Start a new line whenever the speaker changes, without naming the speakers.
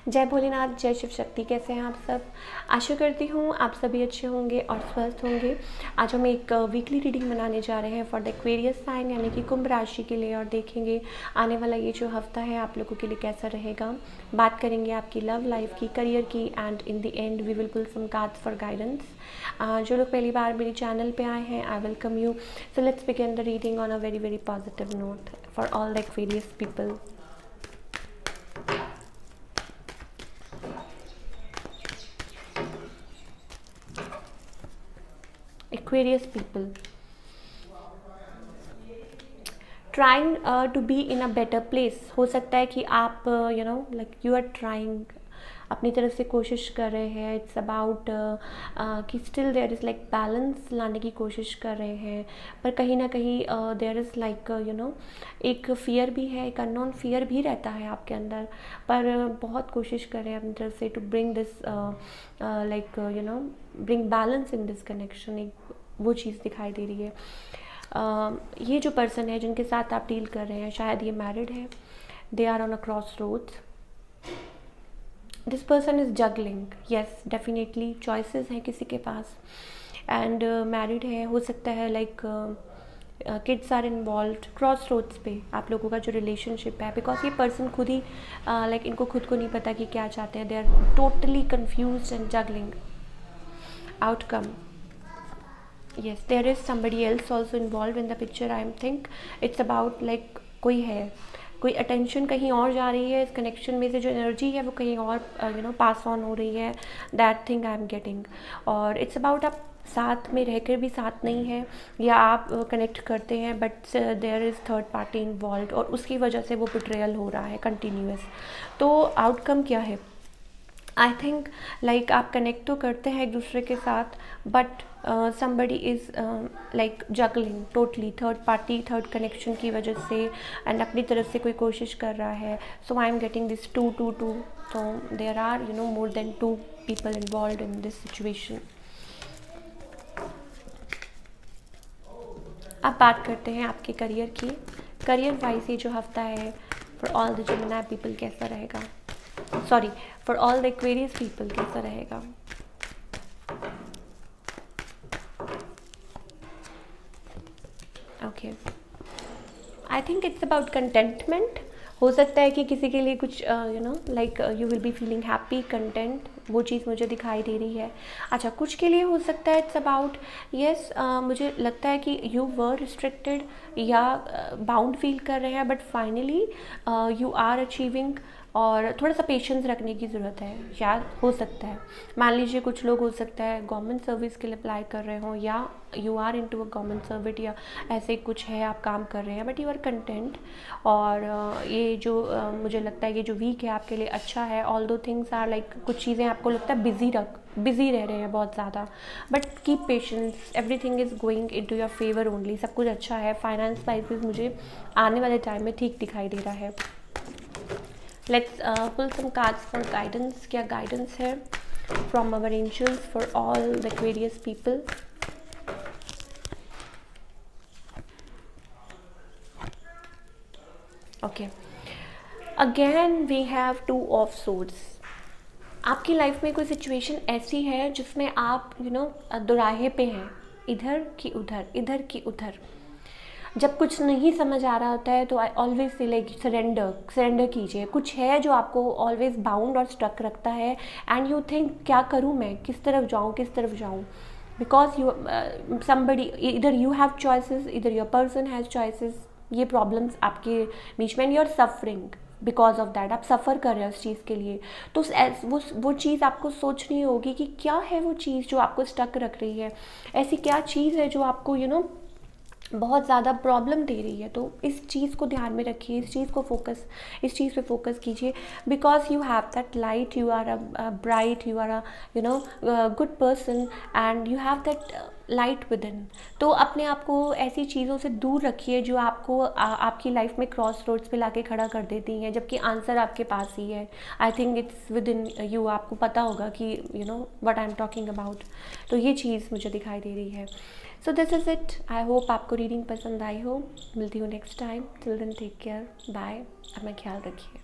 जय भोलेनाथ, जय शिव शक्ति। कैसे हैं आप सब? आशा करती हूँ आप सभी अच्छे होंगे और स्वस्थ होंगे। आज हम एक वीकली रीडिंग बनाने जा रहे हैं फॉर द एक्वेरियस साइन यानी कि कुंभ राशि के लिए, और देखेंगे आने वाला ये जो हफ्ता है आप लोगों के लिए कैसा रहेगा। बात करेंगे आपकी लव लाइफ की, करियर की, and in the end we will pull some cards for guidance. जो लोग पहली बार मेरे चैनल पे आए हैं, I welcome you. So let's begin the reading on a very very positive note for all the Aquarius people. Aquarius people, trying to be in a better place। हो सकता है कि आप you are trying, अपनी तरफ से कोशिश कर रहे हैं। इट्स अबाउट कि still there is like balance लाने की कोशिश कर रहे हैं, पर कहीं ना कहीं देयर इज़ लाइक एक फियर भी है, एक अननोन फियर भी रहता है आपके अंदर, पर बहुत कोशिश कर रहे हैं अपनी तरफ से to bring this like bring balance in this connection. एक वो चीज़ दिखाई दे रही है। ये जो पर्सन है जिनके साथ आप डील कर रहे हैं, शायद ये मैरिड है। They are on a crossroads. This person is juggling, yes definitely choices हैं किसी के पास, एंड मैरिड है। हो सकता है like kids are involve. Crossroads पे आप लोगों का जो रिलेशनशिप है, बिकॉज ये पर्सन खुद ही लाइक इनको खुद को नहीं पता कि क्या चाहते हैं। They are totally confuse and juggling. Outcome, yes, there is somebody else also involved in the picture. I think it's about like कोई है, कोई अटेंशन कहीं और जा रही है। इस कनेक्शन में से जो एनर्जी है वो कहीं और पास ऑन हो रही है। That thing I am getting. और इट्स अबाउट आप साथ में रहकर भी साथ नहीं है, या आप कनेक्ट करते हैं but there is third party involve, और उसकी वजह से वो बिट्रेयल हो रहा है कंटिन्यूस। तो आउटकम क्या है? आई थिंक लाइक आप कनेक्ट तो करते हैं एक दूसरे के साथ, but somebody is like juggling totally third party, third connection की वजह से, एंड अपनी तरफ से कोई कोशिश कर रहा है। So I am getting this 2 2 2। So there are more than 2 people involved in this situation। अब बात करते हैं आपके करियर की। करियर वाइज ये जो हफ्ता है for all the Gemini people कैसा रहेगा, sorry for all the Aquarius people कैसा रहेगा। Okay, I think it's about contentment. हो सकता है कि किसी के लिए कुछ like you will be feeling happy, content, वो चीज़ मुझे दिखाई दे रही है। अच्छा, कुछ के लिए हो सकता है इट्स अबाउट येस, मुझे लगता है कि यू वर रिस्ट्रिक्टेड या बाउंड फील कर रहे हैं, but finally you are achieving, और थोड़ा सा पेशेंस रखने की ज़रूरत है। शायद हो सकता है, मान लीजिए कुछ लोग हो सकता है गवर्नमेंट सर्विस के लिए अप्लाई कर रहे हों, या you are into a government service, या ऐसे कुछ है आप काम कर रहे हैं बट यू आर कंटेंट। और ये जो मुझे लगता है ये जो वीक है आपके लिए अच्छा है। ऑल दो थिंग्स आर लाइक कुछ चीज़ें आपको लगता है बिजी रह रहे हैं बहुत ज़्यादा, but keep patience, everything is going into your favour only. सब कुछ अच्छा है। फाइनेंस वाइज मुझे आने वाले टाइम में ठीक दिखाई दे रहा है। Let's pull some cards for guidance. क्या गाइडेंस है from our angels for all the Aquarius people? Okay, again we have 2 of swords. आपकी लाइफ में कोई सिचुएशन ऐसी है जिसमें आप दोराहे पे हैं, इधर की उधर, इधर की उधर। जब कुछ नहीं समझ आ रहा होता है तो I always say like surrender कीजिए। कुछ है जो आपको ऑलवेज बाउंड और स्टक रखता है, एंड यू थिंक क्या करूँ मैं, किस तरफ जाऊँ, बिकॉज यू समबडी, इधर यू हैव चॉइसेस, इधर योर पर्सन हैज़ चॉइसेस। ये प्रॉब्लम्स आपके बीच में, you are suffering because of that. आप सफ़र कर रहे हो उस चीज़ के लिए, तो वो चीज़ आपको सोचनी होगी कि क्या है वो चीज़ जो आपको स्टक रख रही है। ऐसी क्या चीज़ है जो आपको बहुत ज़्यादा प्रॉब्लम दे रही है। तो इस चीज़ को ध्यान में रखिए, इस चीज़ पे फोकस कीजिए, because you have that light, you are a bright, you are a good person, and you have that light within. तो अपने आप को ऐसी चीज़ों से दूर रखिए जो आपको आपकी लाइफ में क्रॉस रोड्स पे लाके खड़ा कर देती हैं, जबकि आंसर आपके पास ही है। I think it's within you. आपको पता होगा कि what I am talking about. तो ये चीज़ मुझे दिखाई दे रही है। So this is it. I hope आपको रीडिंग पसंद आई हो। मिलती हूँ next time. Till then take care, bye. अपना ख्याल रखिए।